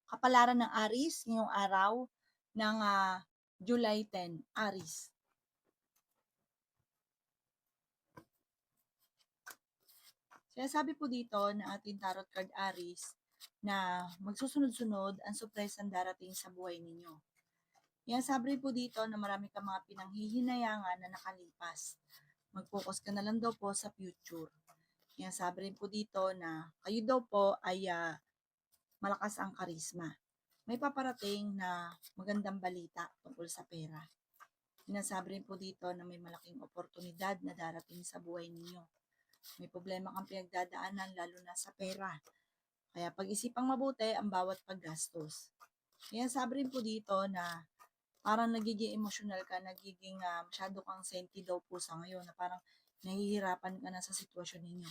Kapalaran ng Aris ngayong araw ng July 10, Aris. Sinasabi po dito na ating tarot card Aris na magsusunod-sunod ang surpresang darating sa buhay ninyo. Yan sabi po dito na marami kang mga pinanghihinayangan na nakalipas. Mag-focus ka na lang daw po sa future. Yan sabi rin po dito na kayo daw po ay malakas ang karisma. May paparating na magandang balita tungkol sa pera. Sinasabi rin po dito na may malaking oportunidad na darating sa buhay ninyo. May problema kang pinagdadaanan lalo na sa pera. Kaya pag-isipang mabuti ang bawat paggastos. Kaya sabi rin po dito na parang nagiging emotional ka, nagiging masyado kang senti daw po sa ngayon na parang nahihirapan ka na sa sitwasyon ninyo.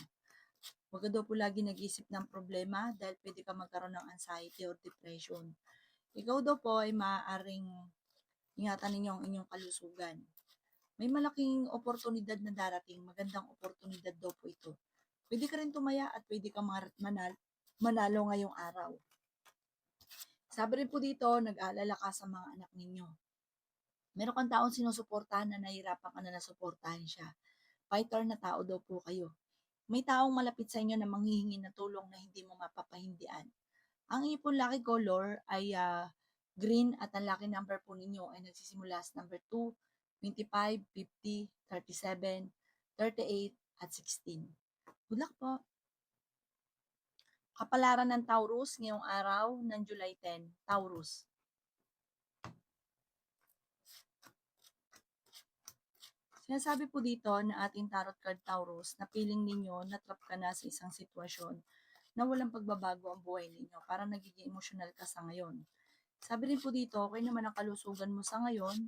Huwag ka daw po lagi nag-isip ng problema dahil pwede ka magkaroon ng anxiety or depression. Ikaw daw po ay maaaring ingatan ninyo ang inyong kalusugan. May malaking oportunidad na darating, magandang oportunidad daw po ito. Pwede ka rin tumaya at pwede kang manalo ngayong araw. Sabi rin po dito, nag-aalala ka sa mga anak ninyo. Meron kang taong sinusuportahan na nahihirapan ka na nasuportahan siya. Fighter na tao daw po kayo. May taong malapit sa inyo na manghihingi ng tulong na hindi mo mapapahindian. Ang inyong pong lucky color ay green at ang lucky number po ninyo ay nagsisimula sa number 2, 25, 50, 37, 38, at 16. Good luck po! Kapalaran ng Taurus ngayong araw ng July 10, Taurus. Sinasabi po dito na ating tarot card Taurus na feeling ninyo na-trap ka na sa isang sitwasyon na walang pagbabago ang buhay ninyo. Parang nagiging emotional ka sa ngayon. Sabi rin po dito, okay naman ang kalusugan mo sa ngayon.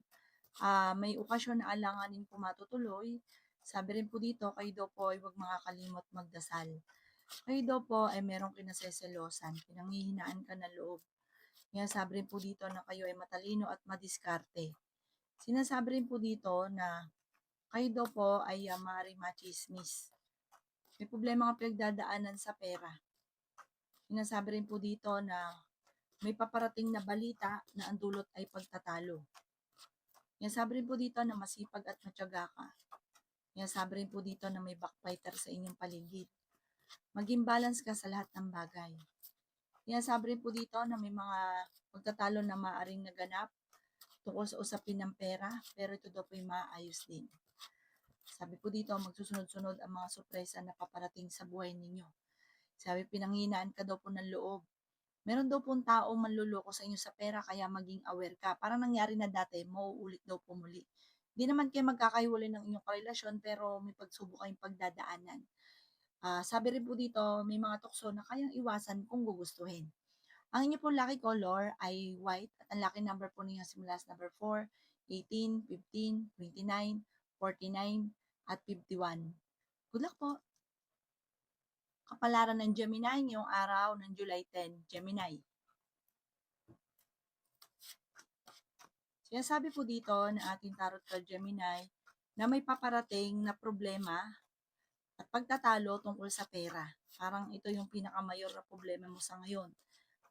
May okasyon na alanganin po matutuloy. Sabi rin po dito, kayo daw po ay huwag makakalimot magdasal. Kayo daw po ay merong kinaseselosan, pinanghihinaan ka na loob. Kaya sabi rin po dito na kayo ay matalino at madiskarte. Sinasabi rin po dito na kayo daw po ay maaaring machismis. May problema kang pinagdadaanan sa pera. Sinasabi rin po dito na may paparating na balita na ang dulot ay pagtatalo. Yan sabi rin po dito na masipag at matyaga ka. Yan sabi rin po dito na may backbiter sa inyong paligid. Maging balance ka sa lahat ng bagay. Yan sabi rin po dito na may mga pagtatalo na maaaring naganap tungkol sa usapin ng pera, pero ito daw po yung maayos din. Sabi po dito, magsusunod-sunod ang mga sorpresa na paparating sa buhay ninyo. Sabi, pinanghinaan ka daw po ng loob. Meron daw pong tao manluloko sa inyo sa pera, kaya maging aware ka. Parang nangyari na dati, mauulit daw po muli. Hindi naman kayo magkakahiwalay ng inyong karelasyon, pero may pagsubok kayong pagdadaanan. Sabi rin po dito, may mga tukso na kayang iwasan kung gugustuhin. Ang inyo pong lucky color ay white at ang lucky number po ninyo simula sa number 4, 18, 15, 29, 49, at 51. Good luck po! Kapalaran ng Gemini ngayong araw ng July 10, Gemini. Sinasabi po dito na ating tarot card Gemini na may paparating na problema at pagtatalo tungkol sa pera. Parang ito yung pinakamayor na problema mo sa ngayon.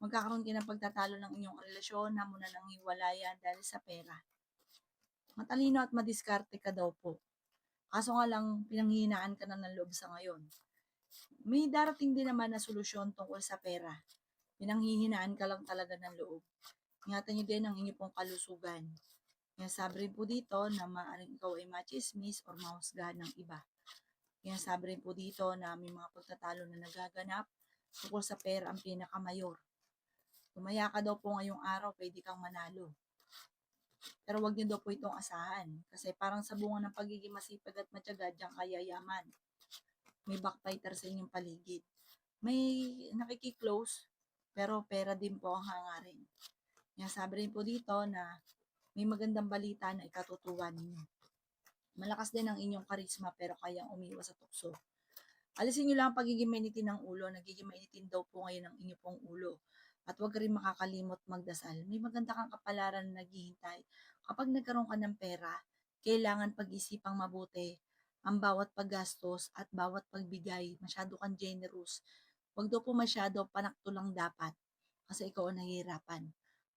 Magkakaroon kayo ng pagtatalo ng inyong relasyon, hamon na ng hiwalayan dahil sa pera. Matalino at madiskarte ka daw po. Kaso nga lang, pinanghihinaan ka na ng loob sa ngayon. May darating din naman na solusyon tungkol sa pera. Pinanghihinaan ka lang talaga ng loob. Ingatan nyo din ang inyong pong kalusugan. Kaya sabi rin po dito na maaaring ikaw ay machismis or mahusgahan ng iba. Kaya sabi rin po dito na may mga pagtatalo na nagaganap tungkol sa pera ang pinakamayor. Tumaya ka daw po ngayong araw, pwede kang manalo. Pero wag niyo daw po itong asahan. Kasi parang sa bunga ng pagiging masipag at matyaga, diyan kayayaman. May backbiter sa inyong paligid. May nakikiklose, pero pera din po ang hangarin. Kaya sabi rin po dito na may magandang balita na ikatutuwa ninyo. Malakas din ang inyong karisma pero kayang umiwas sa tukso. Alisin nyo lang ang pagiging mainitin ng ulo. Nagiging mainitin daw po ngayon ang inyong pong ulo. At huwag ka rin makakalimot magdasal. May maganda kang kapalaran na naghihintay. Kapag nagkaroon ka ng pera, kailangan pag-isipang mabuti ang bawat paggastos at bawat pagbigay. Masyado kang generous. Huwag daw po masyado panakto lang dapat. kasi ikaw ang nahihirapan.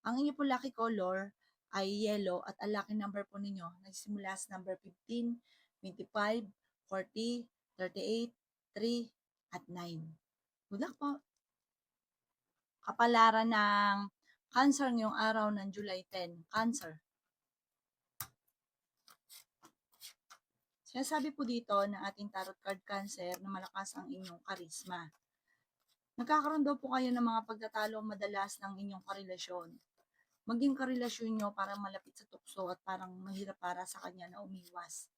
Ang inyo po lucky color ay yellow at ang lucky number po ninyo nagsimula sa number 15, 25, 40, 38, 3, at 9. Good luck po! Kapalaran ng Cancer ngayong araw ng July 10. Cancer. Sinasabi po dito ng ating tarot card Cancer na malakas ang inyong karisma. Nagkakaroon daw po kayo ng mga pagtatalo madalas ng inyong karelasyon. Maging karelasyon nyo parang malapit sa tukso at parang mahirap para sa kanya na umiwas.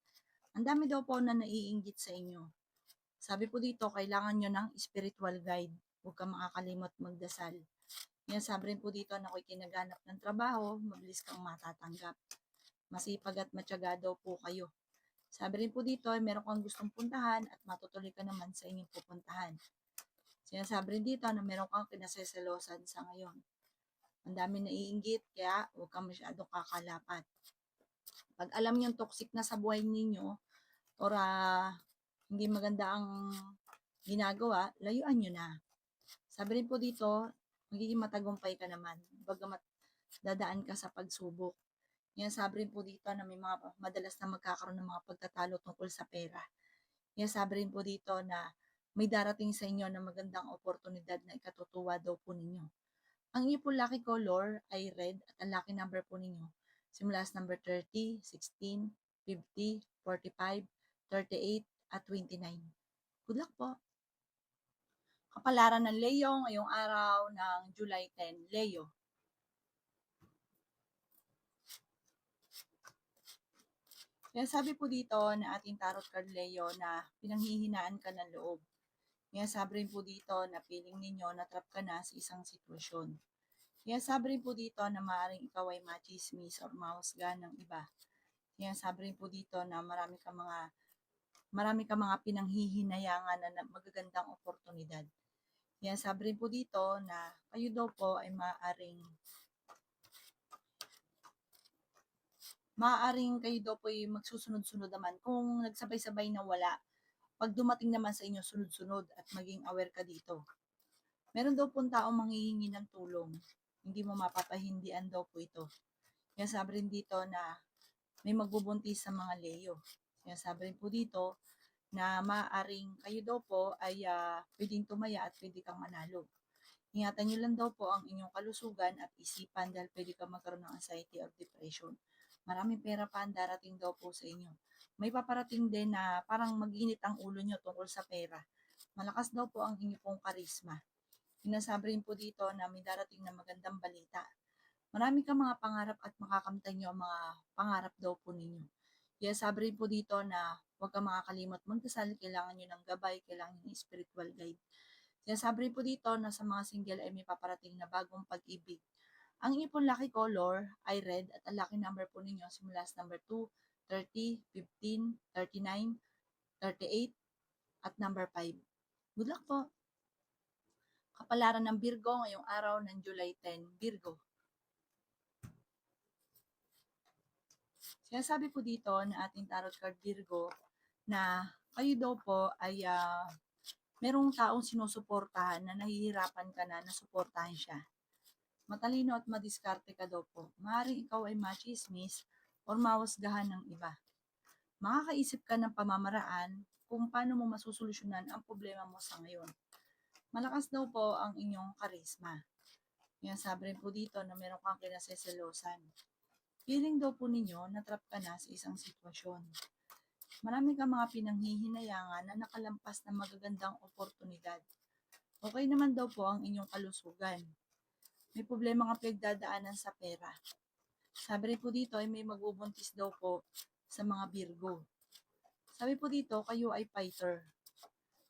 Ang dami daw po na naiinggit sa inyo. Sabi po dito, kailangan nyo ng spiritual guide. Huwag kang makakalimot magdasal. Yan, sabi rin po dito na ako'y kinaganap ng trabaho, mabilis kang matatanggap. Masipag at matyaga daw po kayo. Sabi rin po dito, meron kang gustong puntahan at matutuloy ka naman sa inyong pupuntahan. Sinasabi rin dito na meron kang kinaseselosan sa ngayon. Ang dami naiinggit, kaya huwag kang masyadong kakalapat. Pag alam nyo toxic na sa buhay ninyo, or hindi maganda ang ginagawa, layuan nyo na. Sabi rin po dito, magiging matagumpay ka naman, bagamat dadaan ka sa pagsubok. Yan, sabi rin po dito na may mga madalas na magkakaroon ng mga pagtatalo tungkol sa pera. Yan, sabi rin po dito na may darating sa inyo na magandang oportunidad na ikatutuwa daw po ninyo. Ang inyo po lucky color ay red at ang lucky number po ninyo simula sa number 30, 16, 50, 45, 38, at 29. Good luck po! Kapalaran ng Leo ngayong araw ng July 10. Leo. Kaya sabi po dito na ating tarot card Leo na pinanghihinaan ka ng loob. Kaya sabi rin po dito na feeling ninyo na trap ka na sa isang sitwasyon. Kaya sabi rin po dito na maaaring ikaw ay machismis or mahusgahan ng iba. Kaya sabi rin po dito na marami ka mga pinanghihinayangan na magagandang oportunidad. Kaya sabi rin po dito na kayo daw po ay maaaring kayo daw po ay magsusunod-sunod naman kung nagsabay-sabay na wala. Pag dumating naman sa inyo, sunod-sunod at maging aware ka dito. Meron daw pong taong manghihingi ng tulong. Hindi mo mapapahindian daw po ito. Kaya sabi rin dito na may magbubuntis sa mga Leo. Kaya sabi rin po dito na maaaring kayo daw po ay pwedeng tumaya at pwede kang manalo. Ingatan nyo lang daw po ang inyong kalusugan at isipan dahil pwede kang magkaroon ng anxiety or depression. Maraming pera pa ang darating daw po sa inyo. May paparating din na parang mag-init ang ulo nyo tungkol sa pera. Malakas daw po ang inyong pong karisma. Sinasabi rin po dito na may darating na magandang balita. Marami kang mga pangarap at makakamtan nyo ang mga pangarap daw po ninyo. Kaya sabi rin po dito na huwag kang makakalimot magdasal, kailangan nyo ng gabay, kailangan nyo ng spiritual guide. Kaya sabi rin po dito na sa mga single ay may paparating na bagong pag-ibig. Ang inyong pong lucky color ay red at ang lucky number po ninyo simula sa number 2, 30, 15, 39, 38, at number 5. Good luck po! Kapalaran ng Virgo ngayong araw ng July 10. Virgo. Sinasabi po dito na ating tarot card Virgo na kayo daw po ay merong taong sinusuportahan na nahihirapan ka na suportahan siya. Matalino at madiskarte ka daw po. Maaaring ikaw ay machismis or mawasgahan ng iba. Makakaisip ka ng pamamaraan kung paano mo masusolusyonan ang problema mo sa ngayon. Malakas daw po ang inyong karisma. Yan, sabi rin po dito na meron kang kinaseselosan. Feeling daw po ninyo na trap ka na sa isang sitwasyon. Marami kang mga pinanghihinayangan na nakalampas na magagandang oportunidad. Okay naman daw po ang inyong kalusugan. May problema kang pinagdadaanan sa pera. Sabi rin po dito ay may magbubuntis daw po sa mga Virgo. Sabi po dito, kayo ay fighter.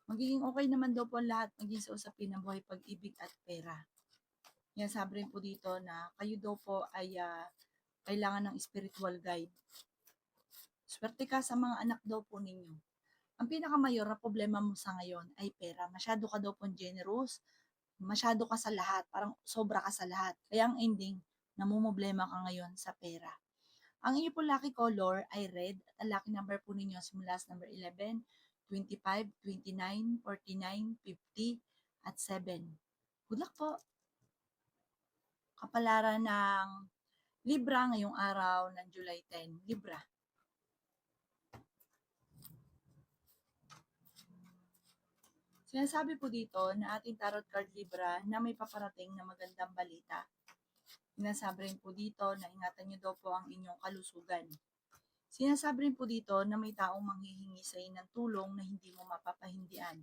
Magiging okay naman daw po ang lahat maging sa usapin ng buhay, pag-ibig at pera. Yan, sabi rin po dito na kayo daw po ay kailangan ng spiritual guide. Swerte ka sa mga anak daw po ninyo. Ang pinakamayor na problema mo sa ngayon ay pera. Masyado ka daw po generous, masyado ka sa lahat, parang sobra ka sa lahat. Kaya ang ending, namumblema ka ngayon sa pera. Ang inyo po lucky color ay red at ang lucky number po ninyo simula sa number 11, 25, 29, 49, 50, at 7. Good luck po! Kapalaran ng Libra ngayong araw ng July 10. Libra. Sinasabi po dito na ating tarot card Libra na may paparating na magandang balita. Sinasabi rin po dito na ingatan niyo daw po ang inyong kalusugan. Sinasabi rin po dito na may taong manghihingi sa inyo ng tulong na hindi mo mapapahindian.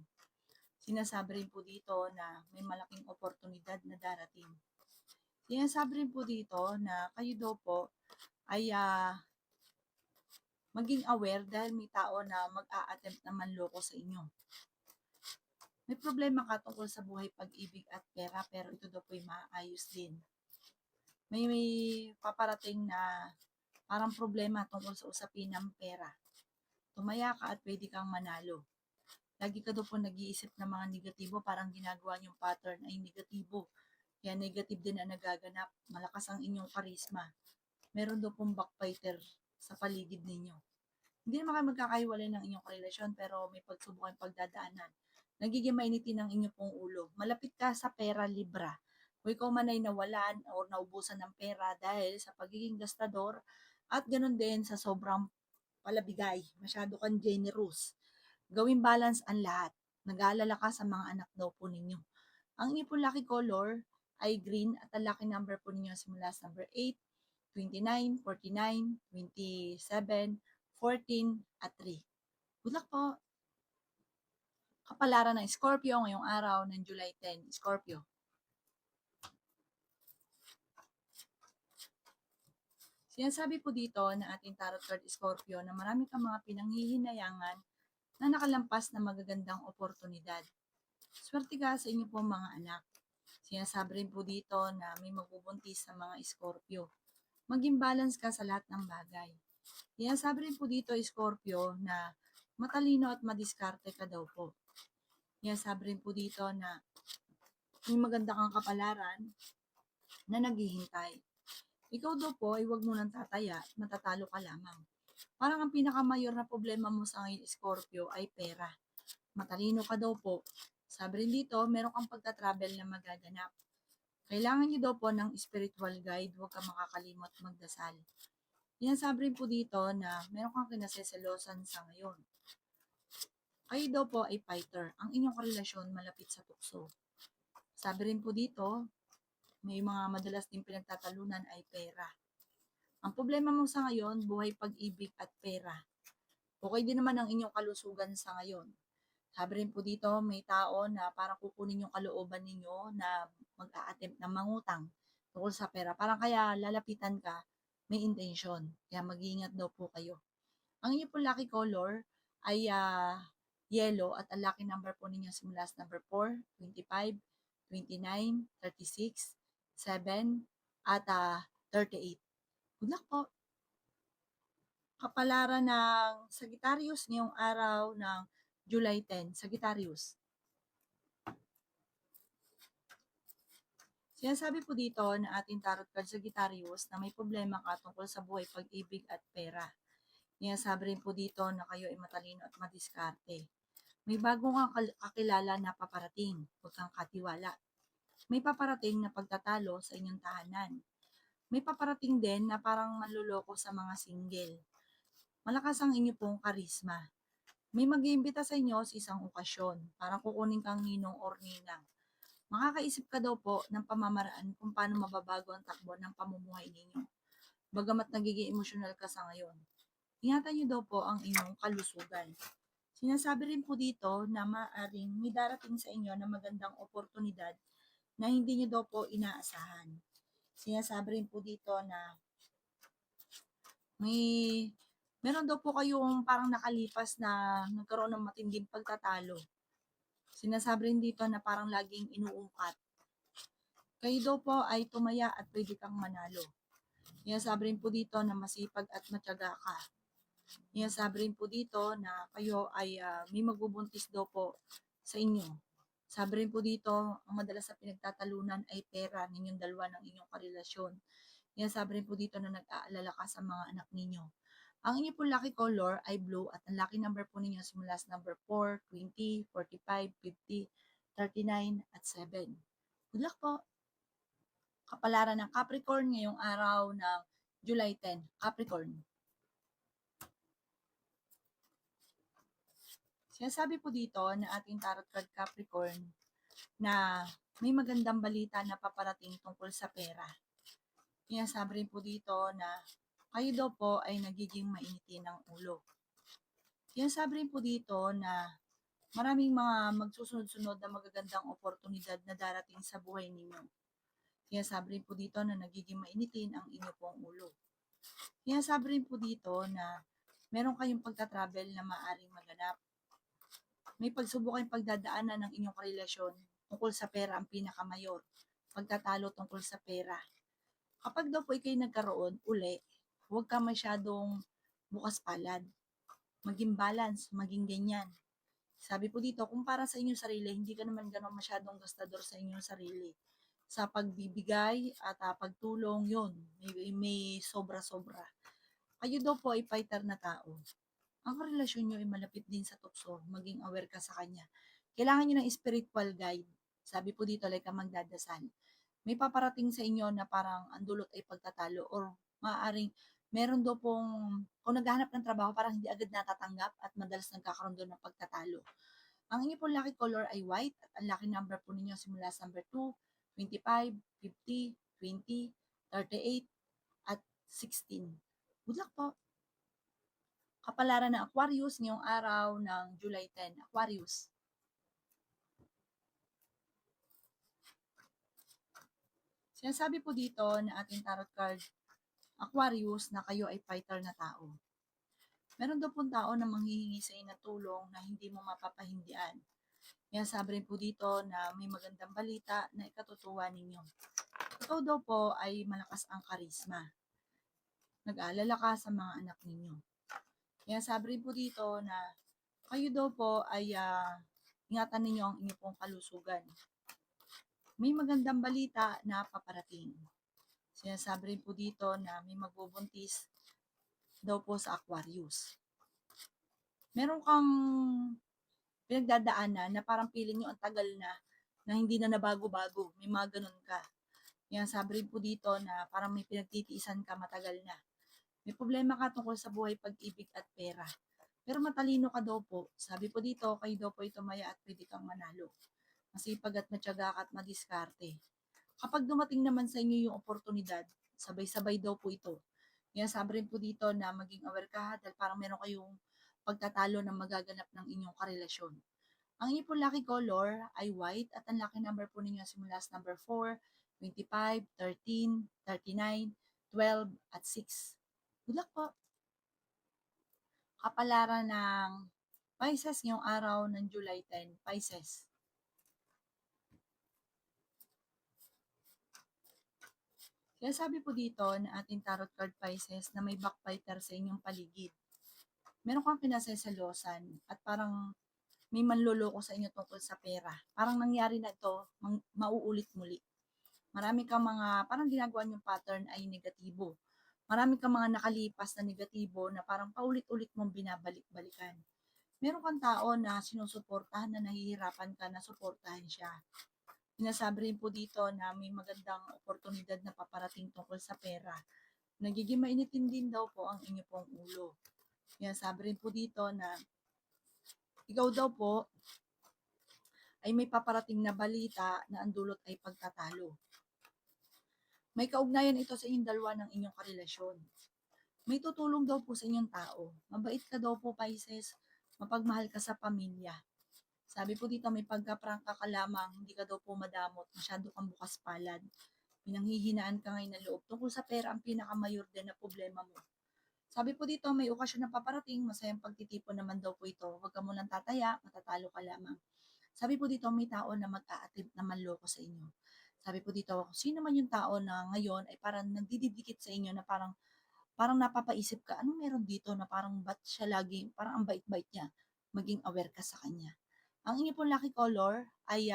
Sinasabi rin po dito na may malaking oportunidad na darating. Sinasabi rin po dito na kayo daw po ay maging aware dahil may tao na mag-a-attempt na manloko sa inyo. May problema ka tungkol sa buhay, pag-ibig at pera, pero ito daw po ay maayos din. May paparating na parang problema tungkol sa usapin ng pera. Tumaya ka at pwede kang manalo. Lagi ka daw po nag-iisip ng mga negatibo, parang ginagawa niyong pattern ay negatibo. Kaya negative din ang nagaganap. Malakas ang inyong karisma. Meron daw pong backbiter sa paligid ninyo. Hindi naman kayo magkakahiwalay ng inyong relasyon, pero may pagsubok ang pagdadaanan. Nagiging mainitin ang inyong pong ulo. Malapit ka sa pera, Libra. Kung ikaw man ay nawalan o naubusan ng pera dahil sa pagiging gastador at ganun din sa sobrang palabigay. Masyado kang generous. Gawing balance ang lahat. Nag-aalala ka sa mga anak daw po ninyo. Ang inyong pong lucky color ay green at ang lucky number po ninyo simula sa number 8, 29, 49, 27, 14, at 3. Good luck po! Kapalaran ng Scorpio ngayong araw ng July 10. Scorpio. Sinasabi po dito na ating tarot card Scorpio na marami kang mga pinanghihinayangan na nakalampas na magagandang oportunidad. Swerte ka sa inyo po mga anak. Sinasabi rin po dito na may magbubuntis sa mga Scorpio. Maging balance ka sa lahat ng bagay. Sinasabi rin po dito Scorpio na matalino at madiskarte ka daw po. Sinasabi rin po dito na may maganda kang kapalaran na naghihintay. Ikaw daw po ay huwag mo nang tataya, matatalo ka lamang. Parang ang pinakamayor na problema mo sa ngayon, Scorpio, ay pera. Matalino ka daw po. Sabi rin dito, meron kang pagta-travel na magaganap. Kailangan niyo daw po ng spiritual guide, huwag kang makakalimot magdasal. Sinasabi rin po dito na meron kang kinaseselosan sa ngayon. Kayo daw po ay fighter. Ang inyong karelasyon malapit sa tukso. Sabi rin po dito, may mga madalas din pinagtatalunan ay pera. Ang problema mo sa ngayon, buhay, pag-ibig at pera. Okay din naman ang inyong kalusugan sa ngayon. Sabi rin po dito, may tao na parang kukunin yung kalooban ninyo na mag-a-attempt na mangutang tungkol sa pera. Parang kaya lalapitan ka, may intention. Kaya mag-iingat daw po kayo. Ang inyong po lucky color ay yellow at ang lucky number po ninyo simula sa number 4, 25, 29, 36, 7, at 38. Good luck po! Kapalaran ng Sagittarius ngayong araw ng July 10. Sagittarius. Sinasabi po dito na ating tarot card Sagittarius na may problema ka tungkol sa buhay, pag-ibig at pera. Sinasabi rin po dito na kayo ay matalino at madiskarte. May bagong kakilala na paparating. Huwag kang katiwala. May paparating na pagtatalo sa inyong tahanan. May paparating din na parang manluloko sa mga single. Malakas ang inyo pong karisma. May mag-iimbita sa inyo sa isang okasyon. Parang kukunin kang ninong or ninang. Makakaisip ka daw po ng pamamaraan kung paano mababago ang takbo ng pamumuhay ninyo. Bagamat nagiging emosyonal ka sa ngayon. Ingatan niyo daw po ang inyong kalusugan. Sinasabi rin po dito na maaaring may darating sa inyo na magandang oportunidad na hindi niyo daw po inaasahan. Sinasabi rin po dito na meron daw po kayong parang nakalipas na nagkaroon ng matinding pagtatalo. Sinasabi rin dito na parang laging inuungkat. Kayo daw po ay tumaya at pwede kang manalo. Sinasabi rin po dito na masipag at matyaga ka. Sinasabi rin po dito na kayo ay may magbubuntis daw po sa inyo. Sabi rin po dito, ang madalas sa pinagtatalunan ay pera ninyong dalawa ng inyong karelasyon. Sinasabi rin po dito na nag-aalala ka sa mga anak ninyo. Ang inyong po lucky color ay blue at ang lucky number po ninyo simula sa number 4, 20, 45, 50, 39, at 7. Good luck po! Kapalaran ng Capricorn ngayong araw ng July 10. Capricorn. Sinasabi po dito na ating tarot card Capricorn na may magandang balita na paparating tungkol sa pera. Sinasabi rin po dito na kayo daw po ay nagiging mainitin ng ulo. Sinasabi rin po dito na maraming mga magsusunod-sunod na magagandang oportunidad na darating sa buhay ninyo. Sinasabi rin po dito na nagiging mainitin ang inyo pong ulo. Sinasabi rin po dito na meron kayong pagta-travel na maaaring maganap. May pagsubok kayong pagdadaanan ng inyong relasyon tungkol sa pera ang pinakamayor. Pagtatalo tungkol sa pera. Kapag daw po ikay nagkaroon uli, huwag ka masyadong bukas palad. Maging balance, maging ganyan. Sabi po dito, kung para sa inyong sarili, hindi ka naman gano'n masyadong gastador sa inyong sarili. Sa pagbibigay at pagtulong, yun, may sobra-sobra. Kayo daw po ay fighter na tao. Ang relasyon nyo ay malapit din sa tukso, maging aware ka sa kanya. Kailangan nyo ng spiritual guide. Sabi po dito, like ka magdadasal. May paparating sa inyo na parang ang dulot ay pagtatalo or maaaring meron daw pong, kung naghahanap ng trabaho, parang hindi agad natatanggap at madalas nagkakaroon doon ng pagtatalo. Ang inyo pong lucky color ay white at ang lucky number po ninyo simula sa number 2, 25, 50, 20, 38, at 16. Good luck po! Kapalaran ng Aquarius ngayong araw ng July 10. Aquarius. Sinasabi po dito na ating tarot card Aquarius na kayo ay fighter na tao. Meron daw pong tao na manghihingi sa inyo ng tulong na hindi mo mapapahindian. Kaya sabi rin po dito na may magandang balita na ikatutuwa ninyo. Ikaw daw po ay malakas ang karisma. Nag-aalala ka sa mga anak ninyo. Kaya sabi rin po dito na kayo daw po ay ingatan ninyo ang inyong pong kalusugan. May magandang balita na paparating. Sinasabi rin po dito na may magbubuntis daw po sa Aquarius. Meron kang pinagdadaanan na parang feeling nyo ang tagal na hindi na nabago-bago. May mga ganun ka. Kaya sabi rin po dito na parang may pinagtitiisan ka matagal na. May problema ka tungkol sa buhay, pag-ibig at pera. Pero matalino ka daw po. Sabi po dito, kayo daw po ay tumaya at pwede kang manalo. Masipag at matyaga ka at madiskarte. Kapag dumating naman sa inyo yung oportunidad, sabay-sabay daw po ito. Kaya sabi rin po dito na maging aware ka dahil parang meron kayong pagtatalo na magaganap ng inyong karelasyon. Ang inyong po lucky color ay white at ang lucky number po ninyo simula sa number 4, 25, 13, 39, 12, at 6. Good luck po! Kapalaran ng Pisces ngayong araw ng July 10. Pisces. Kaya sabi po dito na ating tarot card Pisces na may backbiter sa inyong paligid. Meron kang pinaseselosan at parang may manloloko sa inyo tungkol sa pera. Parang nangyari na ito, mauulit muli. Marami kang mga, parang ginagawa niyong pattern ay negatibo. Marami kang mga nakalipas na negatibo na parang paulit-ulit mong binabalik-balikan. Meron kang tao na sinusuportahan na nahihirapan ka na suportahan siya. Sinasabi rin po dito na may magandang oportunidad na paparating tungkol sa pera. Nagiging mainitin din daw po ang inyo pong ulo. Sinasabi rin po dito na ikaw daw po ay may paparating na balita na ang dulot ay pagtatalo. May kaugnayan ito sa inyong dalawa ng inyong karelasyon. May tutulong daw po sa inyong tao. Mabait ka daw po, Pisces. Mapagmahal ka sa pamilya. Sabi po dito, may pagkaprangka ka lamang, hindi ka daw po madamot, masyado kang bukas palad. Pinanghihinaan ka ngayon ng loob. Tungkol sa pera, ang pinakamayor din na problema mo. Sabi po dito, may okasyon na paparating, masayang pagtitipon naman daw po ito. Huwag ka munang tataya, matatalo ka lamang. Sabi po dito, may tao na mag-a-attempt na manloko sa inyo. Sabi po dito, sino man yung tao na ngayon ay parang nagdididikit sa inyo na parang napapaisip ka, anong meron dito na parang ba't siya lagi, parang ang bait-bait niya. Maging aware ka sa kanya. Ang inyo pong lucky color ay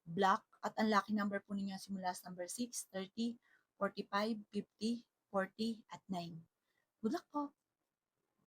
black at ang lucky number po ninyo simula sa number 6, 30, 45, 50, 40, at 9. Good luck po!